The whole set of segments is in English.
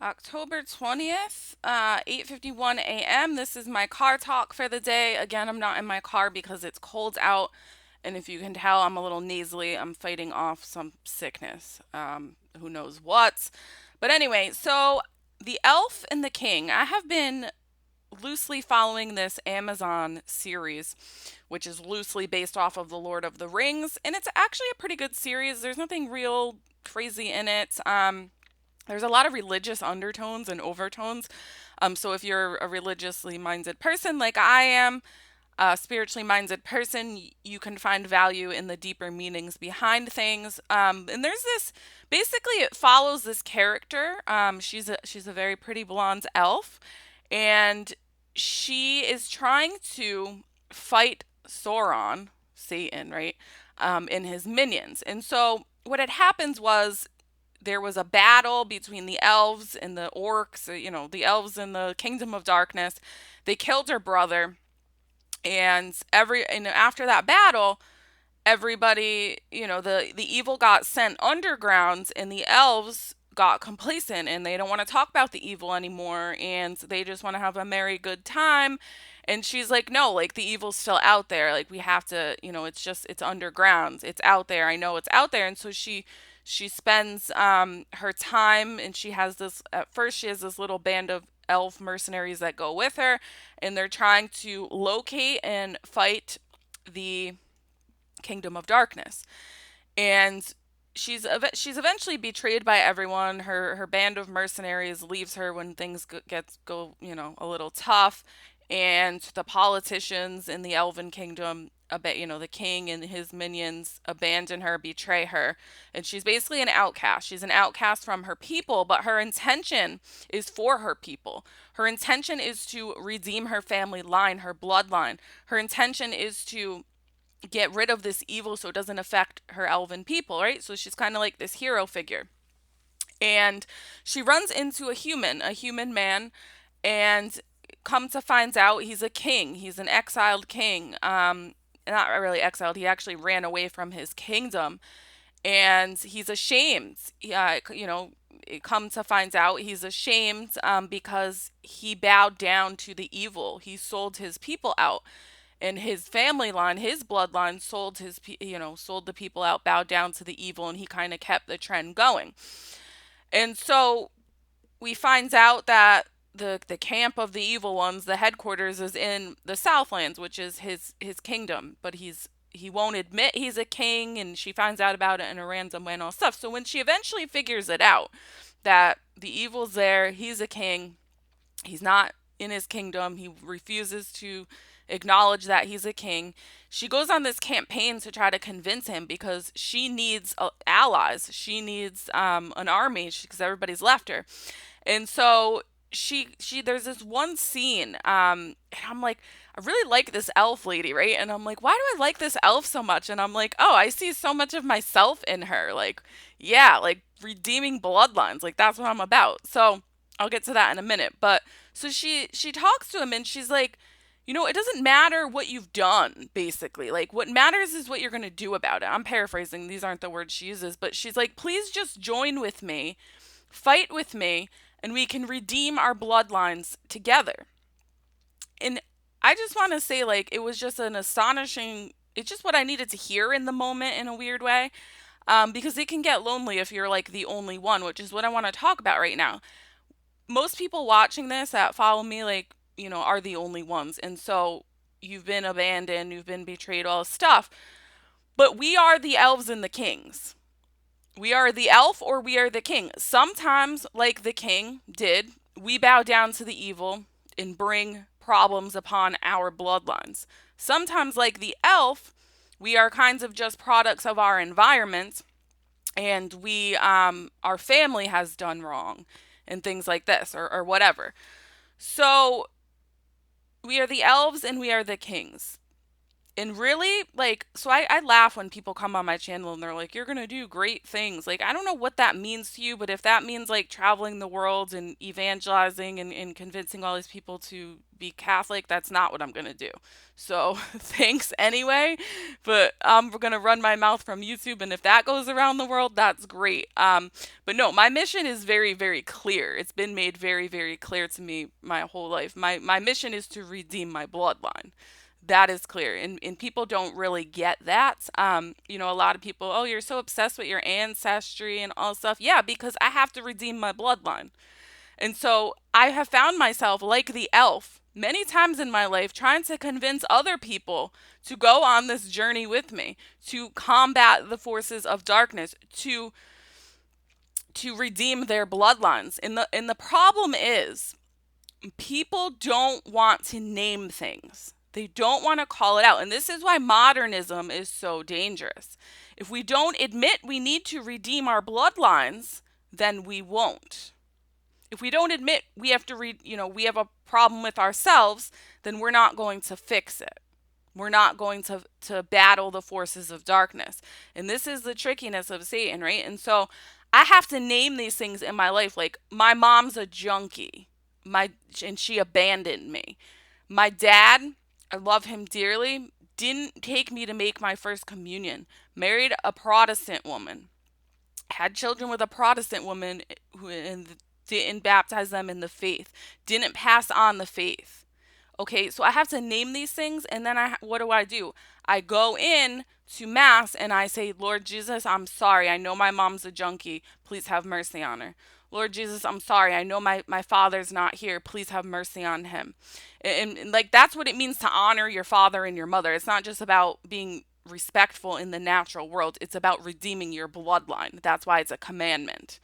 October 20th, 8:51 a.m. This is my car talk for the day. Again, I'm not in my car because it's cold out, and if you can tell, I'm a little nasally. I'm fighting off some sickness. Who knows what? But anyway, so The Elf and the King. I have been loosely following this Amazon series, which is loosely based off of The Lord of the Rings, and it's actually a pretty good series. There's nothing real crazy in it. There's a lot of religious undertones and overtones. So if you're a religiously minded person like I am, a spiritually minded person, you can find value in the deeper meanings behind things. And there's this, basically, it follows this character. She's a very pretty blonde elf, and she is trying to fight Sauron, Satan, right? And his minions. And so what had happens was there was a battle between the elves and the orcs, the elves in the kingdom of darkness. They killed her brother, and after that battle, everybody, the evil got sent underground, and the elves got complacent and they don't want to talk about the evil anymore, and they just want to have a merry good time. And she's like, no, like, the evil's still out there, like, we have to, it's underground, it's out there, I know it's out there. And so she spends her time, and she has this little band of elf mercenaries that go with her, and they're trying to locate and fight the kingdom of darkness. And she's eventually betrayed by everyone. Her band of mercenaries leaves her when things go a little tough, and the politicians in the Elven Kingdom, the king and his minions, abandon her, betray her, and she's basically an outcast. She's an outcast from her people, but her intention is for her people. Her intention is to redeem her family line, her bloodline. Her intention is to get rid of this evil so it doesn't affect her elven people, right? So she's kind of like this hero figure. And she runs into a human man, and come to find out he's a king. He's an exiled king. Not really exiled. He actually ran away from his kingdom, and he's ashamed. Come to find out he's ashamed because he bowed down to the evil. He sold his people out, and his family line, his bloodline, sold the people out, bowed down to the evil, and he kind of kept the trend going. And so we find out that the camp of the evil ones, the headquarters, is in the Southlands, which is his kingdom, but he won't admit he's a king, and she finds out about it in a random way and all stuff. So when she eventually figures it out, that the evil's there, he's a king, he's not in his kingdom, he refuses to acknowledge that he's a king. She goes on this campaign to try to convince him because she needs allies. She needs an army because everybody's left her. And so she there's this one scene, and I'm like, I really like this elf lady, right? And I'm like, why do I like this elf so much? And I'm like, oh, I see so much of myself in her. Like, yeah, like redeeming bloodlines. Like, that's what I'm about. So I'll get to that in a minute. But so she talks to him, and she's like, it doesn't matter what you've done, basically. Like, what matters is what you're going to do about it. I'm paraphrasing. These aren't the words she uses, but she's like, please just join with me, fight with me, and we can redeem our bloodlines together. And I just want to say, like, it was just an astonishing, it's just what I needed to hear in the moment in a weird way. Because it can get lonely if you're like the only one, which is what I want to talk about right now. Most people watching this that follow me, like, are the only ones. And so you've been abandoned, you've been betrayed, all this stuff. But we are the elves and the kings. We are the elf or we are the king. Sometimes, like the king did, we bow down to the evil and bring problems upon our bloodlines. Sometimes, like the elf, we are kinds of just products of our environment, and our family has done wrong and things like this, or whatever. So we are the elves and we are the kings. And really, like, so I laugh when people come on my channel and they're like, you're gonna do great things. Like, I don't know what that means to you, but if that means like traveling the world and evangelizing and convincing all these people to be Catholic, that's not what I'm gonna do. So thanks anyway, but I'm gonna run my mouth from YouTube, and if that goes around the world, that's great. But no, my mission is very, very clear. It's been made very, very clear to me my whole life. My mission is to redeem my bloodline. That is clear. And people don't really get that. A lot of people, oh, you're so obsessed with your ancestry and all stuff. Yeah, because I have to redeem my bloodline. And so I have found myself like the elf many times in my life trying to convince other people to go on this journey with me, to combat the forces of darkness, to redeem their bloodlines. And the problem is people don't want to name things. They don't want to call it out. And this is why modernism is so dangerous. If we don't admit we need to redeem our bloodlines, then we won't. If we don't admit we have to we have a problem with ourselves, then we're not going to fix it. We're not going to battle the forces of darkness. And this is the trickiness of Satan, right? And so I have to name these things in my life. Like, my mom's a junkie. And she abandoned me. My dad, I love him dearly, didn't take me to make my first communion. Married a Protestant woman. Had children with a Protestant woman who and didn't baptize them in the faith. Didn't pass on the faith. Okay, so I have to name these things, and then what do? I go in to mass and I say, Lord Jesus, I'm sorry. I know my mom's a junkie. Please have mercy on her. Lord Jesus, I'm sorry. I know my father's not here. Please have mercy on him. And like, that's what it means to honor your father and your mother. It's not just about being respectful in the natural world. It's about redeeming your bloodline. That's why it's a commandment.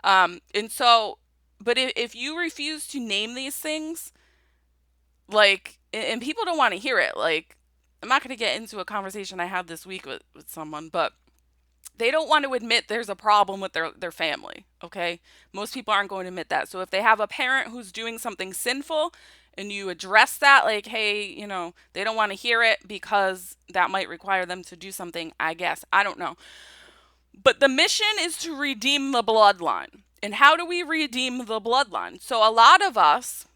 And so, but if you refuse to name these things, like, and people don't want to hear it. Like, I'm not going to get into a conversation I had this week with someone, but they don't want to admit there's a problem with their family. Okay, most people aren't going to admit that. So if they have a parent who's doing something sinful and you address that, like, hey, they don't want to hear it because that might require them to do something, I guess. I don't know. But the mission is to redeem the bloodline. And how do we redeem the bloodline? So a lot of us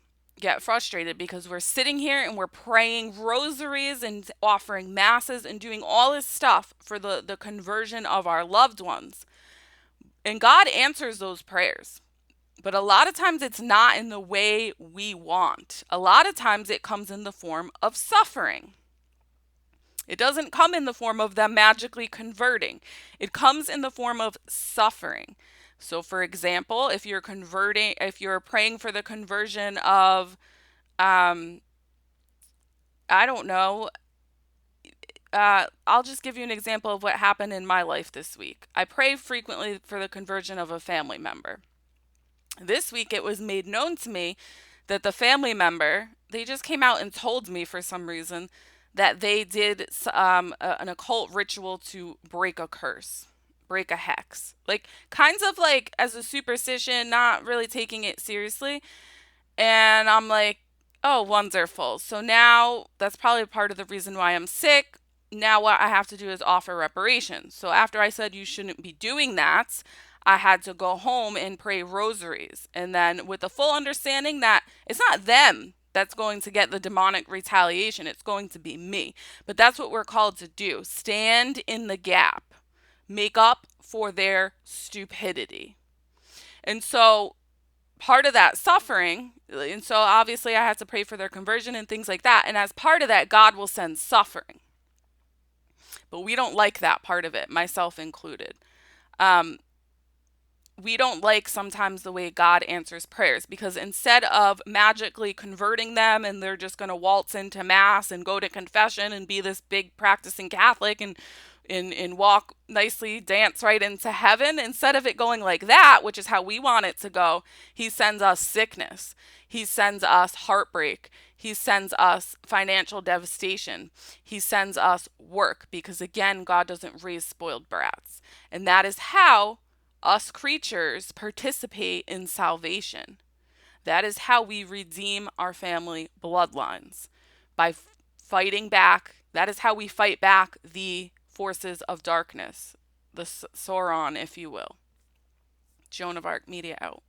get frustrated because we're sitting here and we're praying rosaries and offering masses and doing all this stuff for the conversion of our loved ones. And God answers those prayers. But a lot of times it's not in the way we want. A lot of times it comes in the form of suffering. It doesn't come in the form of them magically converting. It comes in the form of suffering. So for example, if you're praying for the conversion of, um, I don't know, I'll just give you an example of what happened in my life this week. I pray frequently for the conversion of a family member. This week it was made known to me that the family member, they just came out and told me for some reason that they did an occult ritual to break a curse, break a hex. Like, kinds of like as a superstition, not really taking it seriously. And I'm like, oh, wonderful. So now that's probably part of the reason why I'm sick. Now what I have to do is offer reparations. So after I said you shouldn't be doing that, I had to go home and pray rosaries. And then with the full understanding that it's not them that's going to get the demonic retaliation, it's going to be me. But that's what we're called to do. Stand in the gap. Make up for their stupidity. And so part of that suffering, and so obviously I had to pray for their conversion and things like that. And as part of that, God will send suffering. But we don't like that part of it, myself included. Um, we don't like sometimes the way God answers prayers, because instead of magically converting them and they're just going to waltz into mass and go to confession and be this big practicing Catholic and walk nicely, dance right into heaven, instead of it going like that, which is how we want it to go, he sends us sickness. He sends us heartbreak. He sends us financial devastation. He sends us work, because again, God doesn't raise spoiled brats. And that is how us creatures participate in salvation. That is how we redeem our family bloodlines, by fighting back That is how we fight back the forces of darkness, the Sauron, if you will. Joan of Arc Media out.